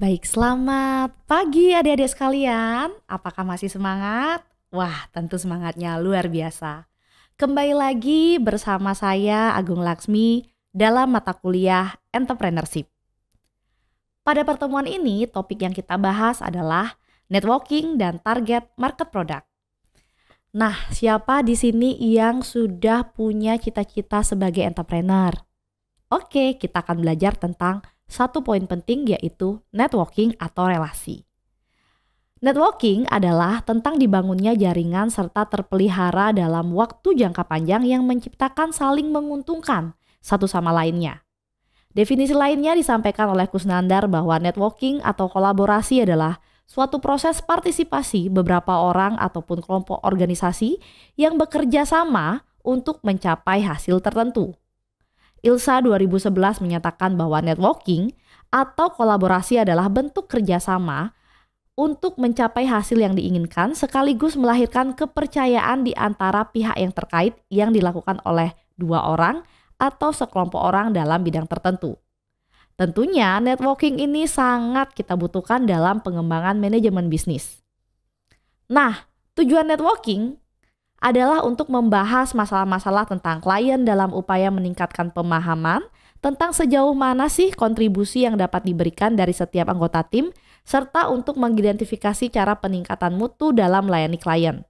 Baik, selamat pagi adik-adik sekalian. Apakah masih semangat? Wah, tentu semangatnya luar biasa. Kembali lagi bersama saya Agung Laksmi dalam mata kuliah Entrepreneurship. Pada pertemuan ini, topik yang kita bahas adalah networking dan target market product. Nah, siapa di sini yang sudah punya cita-cita sebagai entrepreneur? Oke, kita akan belajar tentang satu poin penting, yaitu networking atau relasi. Networking adalah tentang dibangunnya jaringan serta terpelihara dalam waktu jangka panjang yang menciptakan saling menguntungkan satu sama lainnya. Definisi lainnya disampaikan oleh Kusnandar bahwa networking atau kolaborasi adalah suatu proses partisipasi beberapa orang ataupun kelompok organisasi yang bekerja sama untuk mencapai hasil tertentu. ILSA 2011 menyatakan bahwa networking atau kolaborasi adalah bentuk kerjasama untuk mencapai hasil yang diinginkan sekaligus melahirkan kepercayaan di antara pihak yang terkait yang dilakukan oleh dua orang atau sekelompok orang dalam bidang tertentu. Tentunya networking ini sangat kita butuhkan dalam pengembangan manajemen bisnis. Nah, tujuan networking adalah untuk membahas masalah-masalah tentang klien dalam upaya meningkatkan pemahaman tentang sejauh mana sih kontribusi yang dapat diberikan dari setiap anggota tim, serta untuk mengidentifikasi cara peningkatan mutu dalam melayani klien.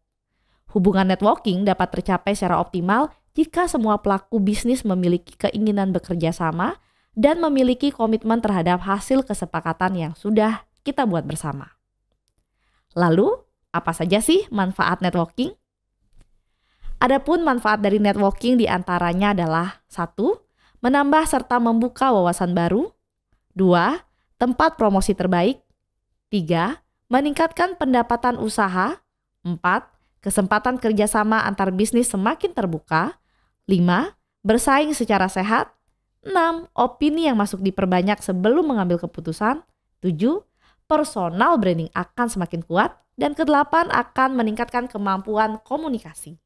Hubungan networking dapat tercapai secara optimal jika semua pelaku bisnis memiliki keinginan bekerja sama dan memiliki komitmen terhadap hasil kesepakatan yang sudah kita buat bersama. Lalu, apa saja sih manfaat networking? Adapun manfaat dari networking diantaranya adalah 1. Menambah serta membuka wawasan baru. 2. Tempat promosi terbaik. 3. Meningkatkan pendapatan usaha. 4. Kesempatan kerjasama antar bisnis semakin terbuka. 5. Bersaing secara sehat. 6. Opini yang masuk diperbanyak sebelum mengambil keputusan. 7. Personal branding akan semakin kuat. Dan ke-8 akan meningkatkan kemampuan komunikasi.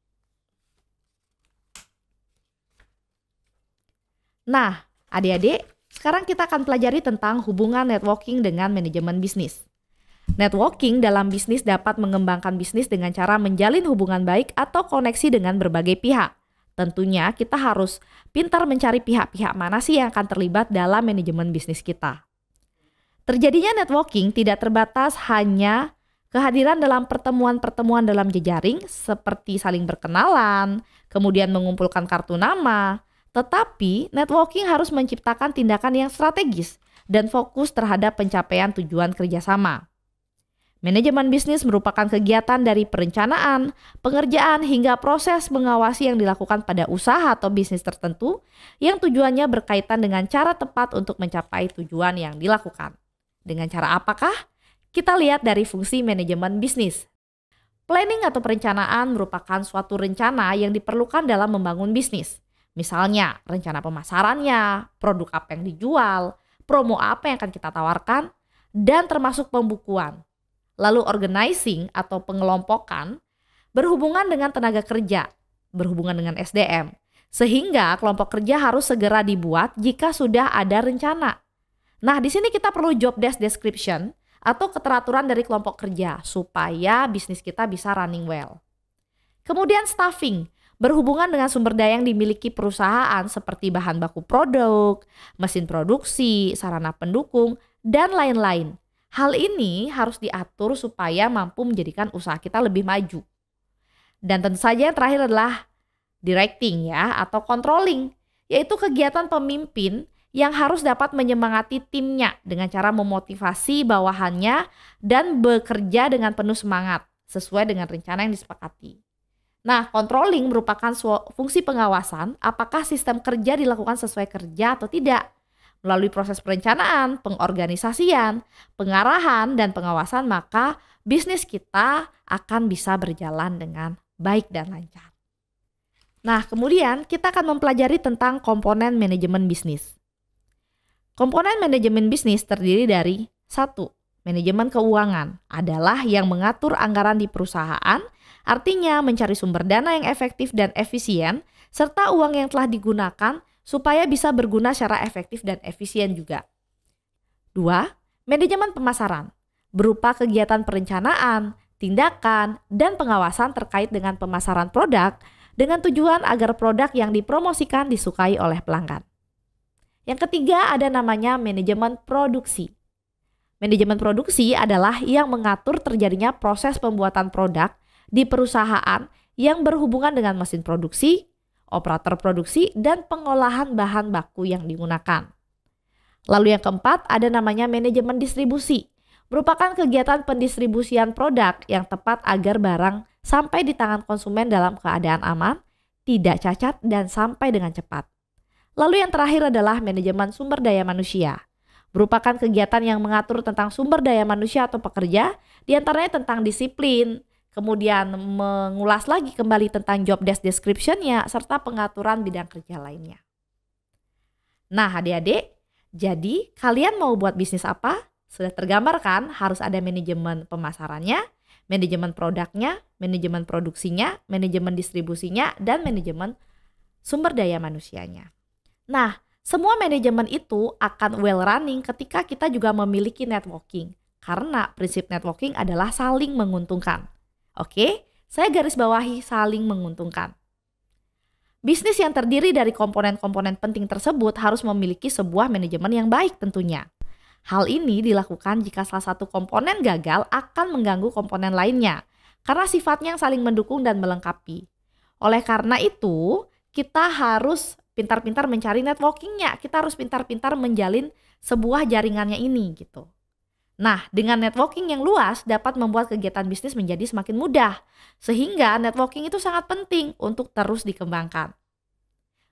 Nah, adik-adik, sekarang kita akan pelajari tentang hubungan networking dengan manajemen bisnis. Networking dalam bisnis dapat mengembangkan bisnis dengan cara menjalin hubungan baik atau koneksi dengan berbagai pihak. Tentunya kita harus pintar mencari pihak-pihak mana sih yang akan terlibat dalam manajemen bisnis kita. Terjadinya networking tidak terbatas hanya kehadiran dalam pertemuan-pertemuan dalam jejaring seperti saling berkenalan, kemudian mengumpulkan kartu nama. Tetapi networking harus menciptakan tindakan yang strategis dan fokus terhadap pencapaian tujuan kerjasama. Manajemen bisnis merupakan kegiatan dari perencanaan, pengerjaan hingga proses mengawasi yang dilakukan pada usaha atau bisnis tertentu yang tujuannya berkaitan dengan cara tepat untuk mencapai tujuan yang dilakukan. Dengan cara apakah? Kita lihat dari fungsi manajemen bisnis. Planning atau perencanaan merupakan suatu rencana yang diperlukan dalam membangun bisnis. Misalnya, rencana pemasarannya, produk apa yang dijual, promo apa yang akan kita tawarkan, dan termasuk pembukuan. Lalu organizing atau pengelompokan berhubungan dengan tenaga kerja, berhubungan dengan SDM. Sehingga kelompok kerja harus segera dibuat jika sudah ada rencana. Nah, di sini kita perlu job desk description atau keteraturan dari kelompok kerja supaya bisnis kita bisa running well. Kemudian staffing. Berhubungan dengan sumber daya yang dimiliki perusahaan seperti bahan baku produk, mesin produksi, sarana pendukung, dan lain-lain. Hal ini harus diatur supaya mampu menjadikan usaha kita lebih maju. Dan tentu saja yang terakhir adalah directing atau controlling, yaitu kegiatan pemimpin yang harus dapat menyemangati timnya dengan cara memotivasi bawahannya dan bekerja dengan penuh semangat sesuai dengan rencana yang disepakati. Nah, controlling merupakan fungsi pengawasan apakah sistem kerja dilakukan sesuai kerja atau tidak. Melalui proses perencanaan, pengorganisasian, pengarahan, dan pengawasan, maka bisnis kita akan bisa berjalan dengan baik dan lancar. Nah, kemudian kita akan mempelajari tentang komponen manajemen bisnis. Komponen manajemen bisnis terdiri dari 1. Manajemen keuangan adalah yang mengatur anggaran di perusahaan. Artinya mencari sumber dana yang efektif dan efisien, serta uang yang telah digunakan supaya bisa berguna secara efektif dan efisien juga. 2. Manajemen pemasaran berupa kegiatan perencanaan, tindakan, dan pengawasan terkait dengan pemasaran produk dengan tujuan agar produk yang dipromosikan disukai oleh pelanggan. Yang ketiga ada namanya manajemen produksi. Manajemen produksi adalah yang mengatur terjadinya proses pembuatan produk di perusahaan yang berhubungan dengan mesin produksi, operator produksi, dan pengolahan bahan baku yang digunakan. Lalu yang keempat ada namanya manajemen distribusi, merupakan kegiatan pendistribusian produk yang tepat agar barang sampai di tangan konsumen dalam keadaan aman, tidak cacat, dan sampai dengan cepat. Lalu yang terakhir adalah manajemen sumber daya manusia, merupakan kegiatan yang mengatur tentang sumber daya manusia atau pekerja, diantaranya tentang disiplin, kemudian mengulas lagi kembali tentang job desk description-nya, serta pengaturan bidang kerja lainnya. Nah adik-adik, jadi kalian mau buat bisnis apa? Sudah tergambar kan? Harus ada manajemen pemasarannya, manajemen produknya, manajemen produksinya, manajemen distribusinya, dan manajemen sumber daya manusianya. Nah, semua manajemen itu akan well running ketika kita juga memiliki networking. Karena prinsip networking adalah saling menguntungkan. Oke, saya garis bawahi saling menguntungkan. Bisnis yang terdiri dari komponen-komponen penting tersebut harus memiliki sebuah manajemen yang baik tentunya. Hal ini dilakukan jika salah satu komponen gagal akan mengganggu komponen lainnya, karena sifatnya yang saling mendukung dan melengkapi. Oleh karena itu, kita harus pintar-pintar mencari networkingnya, kita harus pintar-pintar menjalin sebuah jaringannya ini gitu. Nah, dengan networking yang luas dapat membuat kegiatan bisnis menjadi semakin mudah, sehingga networking itu sangat penting untuk terus dikembangkan.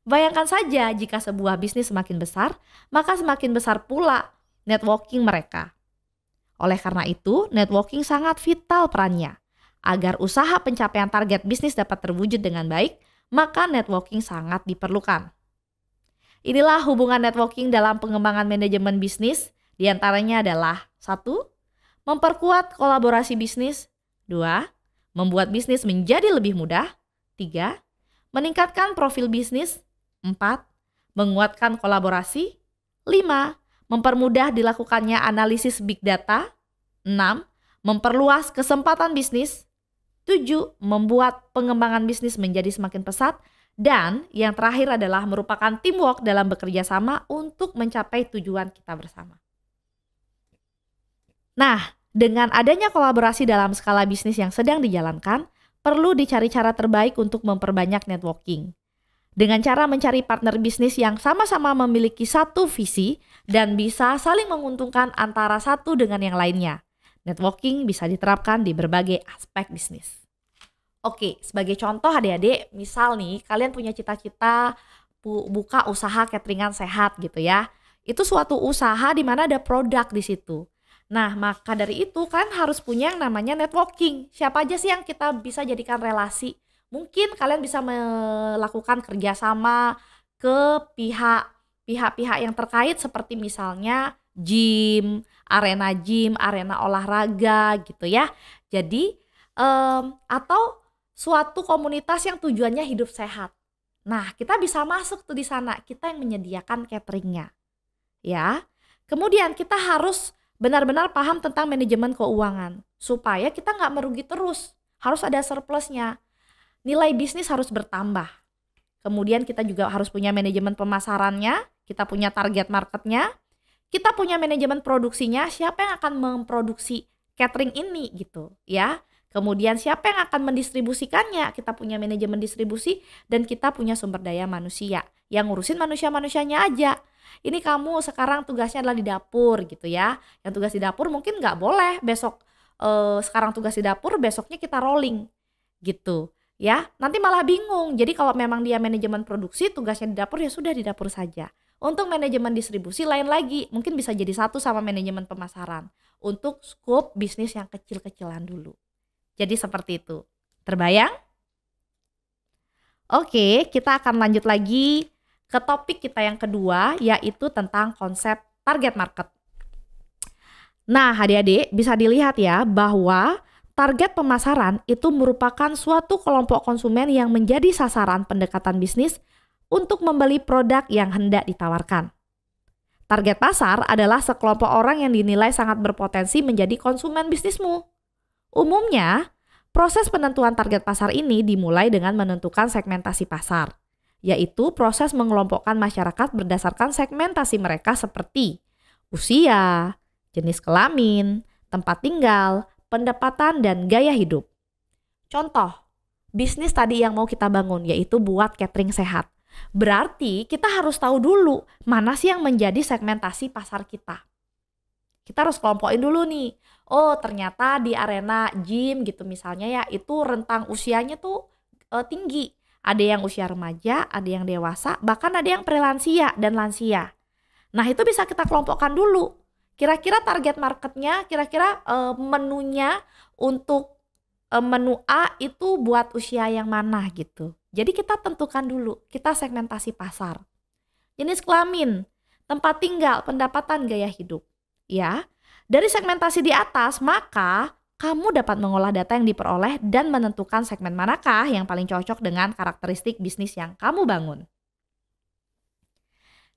Bayangkan saja jika sebuah bisnis semakin besar, maka semakin besar pula networking mereka. Oleh karena itu, networking sangat vital perannya. Agar usaha pencapaian target bisnis dapat terwujud dengan baik, maka networking sangat diperlukan. Inilah hubungan networking dalam pengembangan manajemen bisnis. Di antaranya adalah 1. Memperkuat kolaborasi bisnis. 2. Membuat bisnis menjadi lebih mudah. 3. Meningkatkan profil bisnis. 4. Menguatkan kolaborasi. 5. Mempermudah dilakukannya analisis big data. 6. Memperluas kesempatan bisnis. 7. Membuat pengembangan bisnis menjadi semakin pesat. Dan yang terakhir adalah merupakan teamwork dalam bekerja sama untuk mencapai tujuan kita bersama. Nah, dengan adanya kolaborasi dalam skala bisnis yang sedang dijalankan, perlu dicari cara terbaik untuk memperbanyak networking. Dengan cara mencari partner bisnis yang sama-sama memiliki satu visi dan bisa saling menguntungkan antara satu dengan yang lainnya. Networking bisa diterapkan di berbagai aspek bisnis. Oke, sebagai contoh adik-adik, misal nih kalian punya cita-cita buka usaha cateringan sehat gitu ya. Itu suatu usaha di mana ada produk di situ. Nah, maka dari itu kan harus punya yang namanya networking. Siapa aja sih yang kita bisa jadikan relasi? Mungkin kalian bisa melakukan kerjasama ke pihak-pihak yang terkait seperti misalnya gym, arena olahraga gitu ya. Jadi atau suatu komunitas yang tujuannya hidup sehat. Nah, kita bisa masuk tuh di sana. Kita yang menyediakan cateringnya, ya. Kemudian kita harus benar-benar paham tentang manajemen keuangan supaya kita nggak merugi terus. Harus ada surplusnya. Nilai bisnis harus bertambah. Kemudian kita juga harus punya manajemen pemasarannya. Kita punya target marketnya. Kita punya manajemen produksinya. Siapa yang akan memproduksi catering ini gitu, ya. Kemudian siapa yang akan mendistribusikannya? Kita punya manajemen distribusi dan kita punya sumber daya manusia. Yang ngurusin manusia-manusianya aja. Ini kamu sekarang tugasnya adalah di dapur gitu ya. Yang tugas di dapur mungkin nggak boleh besok sekarang tugas di dapur, besoknya kita rolling gitu ya. Nanti malah bingung. Jadi kalau memang dia manajemen produksi, tugasnya di dapur ya sudah di dapur saja. Untuk manajemen distribusi lain lagi. Mungkin bisa jadi satu sama manajemen pemasaran. Untuk skop bisnis yang kecil-kecilan dulu. Jadi seperti itu. Terbayang? Oke, kita akan lanjut lagi ke topik kita yang kedua, yaitu tentang konsep target market. Nah, adik-adik bisa dilihat ya bahwa target pemasaran itu merupakan suatu kelompok konsumen yang menjadi sasaran pendekatan bisnis untuk membeli produk yang hendak ditawarkan. Target pasar adalah sekelompok orang yang dinilai sangat berpotensi menjadi konsumen bisnismu. Umumnya, proses penentuan target pasar ini dimulai dengan menentukan segmentasi pasar, yaitu proses mengelompokkan masyarakat berdasarkan segmentasi mereka seperti usia, jenis kelamin, tempat tinggal, pendapatan, dan gaya hidup. Contoh, bisnis tadi yang mau kita bangun yaitu buat catering sehat. Berarti kita harus tahu dulu mana sih yang menjadi segmentasi pasar kita. Kita harus kelompokin dulu nih. Oh, ternyata di arena gym gitu misalnya ya, itu rentang usianya tuh tinggi. Ada yang usia remaja, ada yang dewasa, bahkan ada yang prelansia dan lansia. Nah, itu bisa kita kelompokkan dulu. Kira-kira target marketnya, kira-kira menunya untuk menu A itu buat usia yang mana gitu. Jadi kita tentukan dulu, kita segmentasi pasar. Jenis kelamin, tempat tinggal, pendapatan, gaya hidup. Ya, dari segmentasi di atas, maka kamu dapat mengolah data yang diperoleh dan menentukan segmen manakah yang paling cocok dengan karakteristik bisnis yang kamu bangun.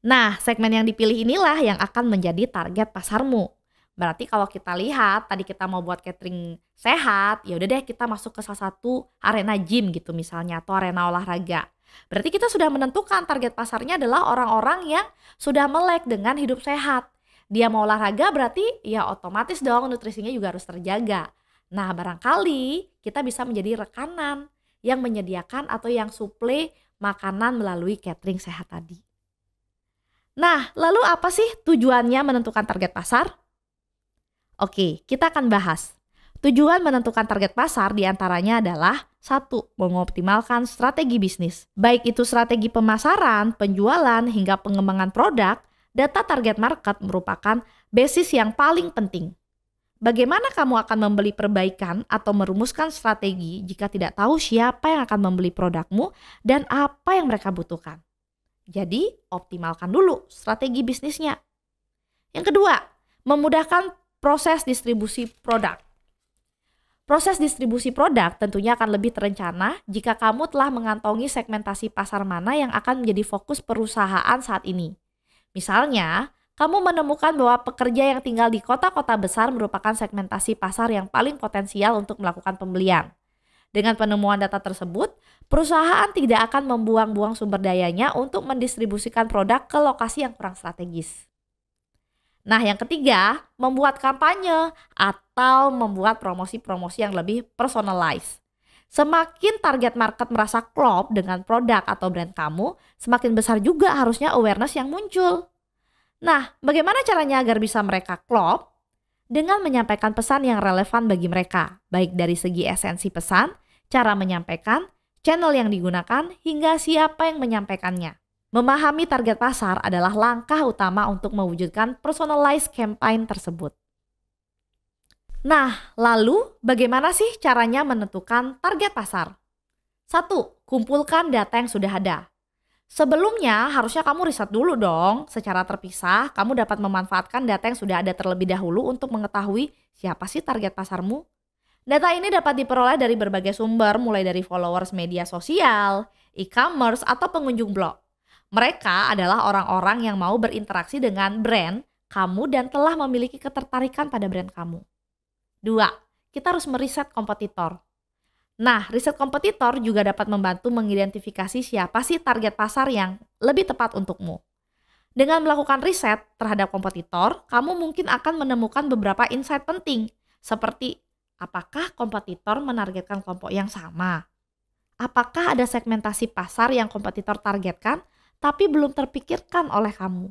Nah, segmen yang dipilih inilah yang akan menjadi target pasarmu. Berarti kalau kita lihat tadi kita mau buat catering sehat, ya udah deh kita masuk ke salah satu arena gym gitu misalnya atau arena olahraga. Berarti kita sudah menentukan target pasarnya adalah orang-orang yang sudah melek dengan hidup sehat. Dia mau olahraga berarti ya otomatis dong nutrisinya juga harus terjaga. Nah, barangkali kita bisa menjadi rekanan yang menyediakan atau yang suplai makanan melalui catering sehat tadi. Nah, lalu apa sih tujuannya menentukan target pasar? Oke, kita akan bahas. Tujuan menentukan target pasar diantaranya adalah 1. Mengoptimalkan strategi bisnis. Baik itu strategi pemasaran, penjualan, hingga pengembangan produk, data target market merupakan basis yang paling penting. Bagaimana kamu akan membeli perbaikan atau merumuskan strategi jika tidak tahu siapa yang akan membeli produkmu dan apa yang mereka butuhkan? Jadi, optimalkan dulu strategi bisnisnya. Yang kedua, memudahkan proses distribusi produk. Proses distribusi produk tentunya akan lebih terencana jika kamu telah mengantongi segmentasi pasar mana yang akan menjadi fokus perusahaan saat ini. Misalnya, kamu menemukan bahwa pekerja yang tinggal di kota-kota besar merupakan segmentasi pasar yang paling potensial untuk melakukan pembelian. Dengan penemuan data tersebut, perusahaan tidak akan membuang-buang sumber dayanya untuk mendistribusikan produk ke lokasi yang kurang strategis. Nah, yang ketiga, membuat kampanye atau membuat promosi-promosi yang lebih personalized. Semakin target market merasa klop dengan produk atau brand kamu, semakin besar juga harusnya awareness yang muncul. Nah, bagaimana caranya agar bisa mereka klop? Dengan menyampaikan pesan yang relevan bagi mereka, baik dari segi esensi pesan, cara menyampaikan, channel yang digunakan, hingga siapa yang menyampaikannya. Memahami target pasar adalah langkah utama untuk mewujudkan personalized campaign tersebut. Nah, lalu bagaimana sih caranya menentukan target pasar? 1. Kumpulkan data yang sudah ada. Sebelumnya harusnya kamu riset dulu dong. Secara terpisah, kamu dapat memanfaatkan data yang sudah ada terlebih dahulu untuk mengetahui siapa sih target pasarmu. Data ini dapat diperoleh dari berbagai sumber, mulai dari followers media sosial, e-commerce, atau pengunjung blog. Mereka adalah orang-orang yang mau berinteraksi dengan brand kamu dan telah memiliki ketertarikan pada brand kamu. 2. Kita harus meriset kompetitor. Nah, riset kompetitor juga dapat membantu mengidentifikasi siapa sih target pasar yang lebih tepat untukmu. Dengan melakukan riset terhadap kompetitor, kamu mungkin akan menemukan beberapa insight penting, seperti apakah kompetitor menargetkan kelompok yang sama? Apakah ada segmentasi pasar yang kompetitor targetkan tapi belum terpikirkan oleh kamu?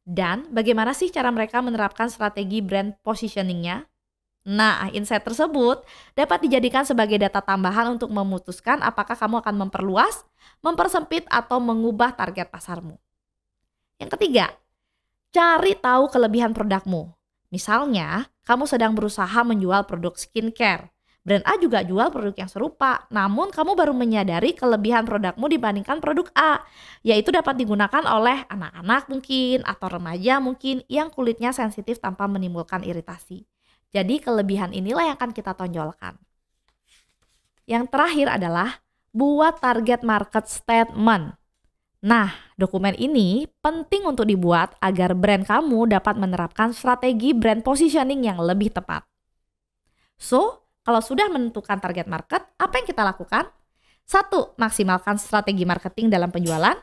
Dan bagaimana sih cara mereka menerapkan strategi brand positioningnya? Nah, insight tersebut dapat dijadikan sebagai data tambahan untuk memutuskan apakah kamu akan memperluas, mempersempit, atau mengubah target pasarmu. Yang ketiga, cari tahu kelebihan produkmu. Misalnya, kamu sedang berusaha menjual produk skincare. Brand A juga jual produk yang serupa, namun kamu baru menyadari kelebihan produkmu dibandingkan produk A, yaitu dapat digunakan oleh anak-anak mungkin atau remaja mungkin yang kulitnya sensitif tanpa menimbulkan iritasi. Jadi kelebihan inilah yang akan kita tonjolkan. Yang terakhir adalah buat target market statement. Nah, dokumen ini penting untuk dibuat agar brand kamu dapat menerapkan strategi brand positioning yang lebih tepat. So, kalau sudah menentukan target market, apa yang kita lakukan? 1. Maksimalkan strategi marketing dalam penjualan.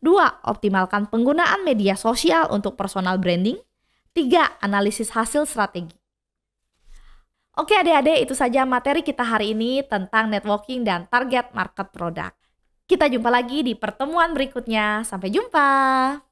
2. Optimalkan penggunaan media sosial untuk personal branding. 3. Analisis hasil strategi. Oke adik-adik, itu saja materi kita hari ini tentang networking dan target market produk. Kita jumpa lagi di pertemuan berikutnya. Sampai jumpa!